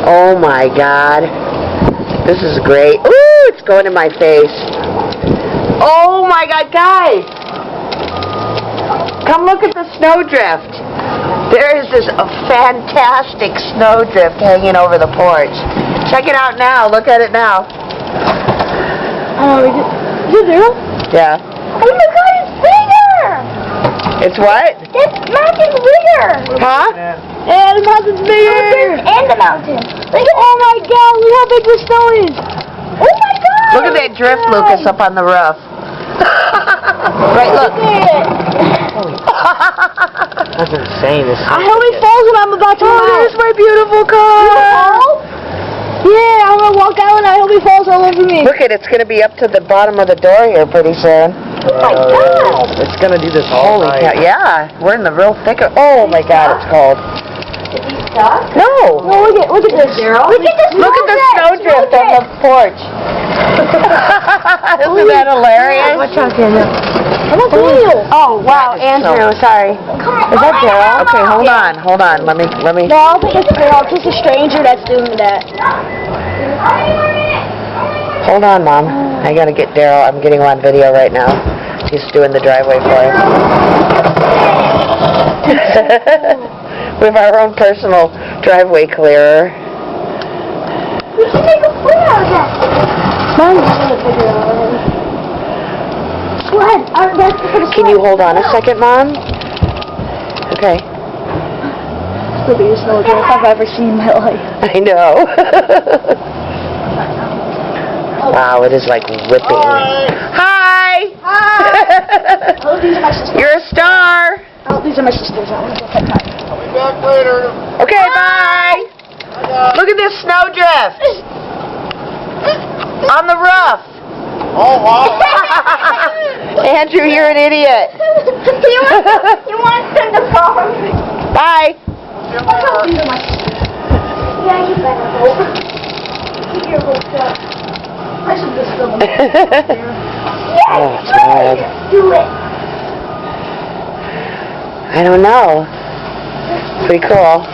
Oh my God. This is great. Ooh, it's going in my face. Oh my God, guys. Come look at the snowdrift. There is this fantastic snowdrift hanging over the porch. Check it out now. Look at it now. Oh, is it real? Yeah. Oh my God, it's bigger! It's what? This mountain's bigger! Huh? Yeah, the mountain's bigger! And the mountain. Look at, oh my God, look how big the snow is! Oh my God! Look at that drift, Lucas, up on the roof. Right, look. That's insane. I hope he falls when I'm about to Oh, fall. there's my beautiful car. Yeah, I'm gonna walk out and I hope he falls all over me. Look at it's going to be up to the bottom of the door here pretty soon. Oh my God! It's gonna do this all Holy night. cow. Yeah, we're in the real thick of... Oh my God, it's cold. Is he stuck? No. No, look at this, Daryl. Look at this. Look at the snowdrift on the porch. Isn't that hilarious? Watch out, Daniel. I'm not doing you. Oh, wow, That is so- Andrew, sorry. Is that Daryl? Okay, hold on. Let me... No, I don't think it's Daryl. It's just a stranger that's doing that. Hold on, Mom. I gotta get Daryl. I'm getting him on video right now. He's doing the driveway for us. We have our own personal driveway clearer. We can make a foot out of that. Mom's gonna figure it out already. Go ahead. That's for the Can you hold on a second, Mom? Okay. It's the biggest snowdrift I've ever seen in my life. I know. Wow, it is like whipping. Hi! Hi! Oh, these are my sisters. You're a star! Oh, these are my sisters. I want to go say hi. I'll be back later. Okay, bye! Look at this snowdrift! On the roof! Oh, wow. Andrew, you're an idiot. You want them to fall? Bye! These are my sisters. Yeah, you better go. Keep your hopes up. I should just film them. Yes! Oh, it's bad. Do it! I don't know. Pretty cool.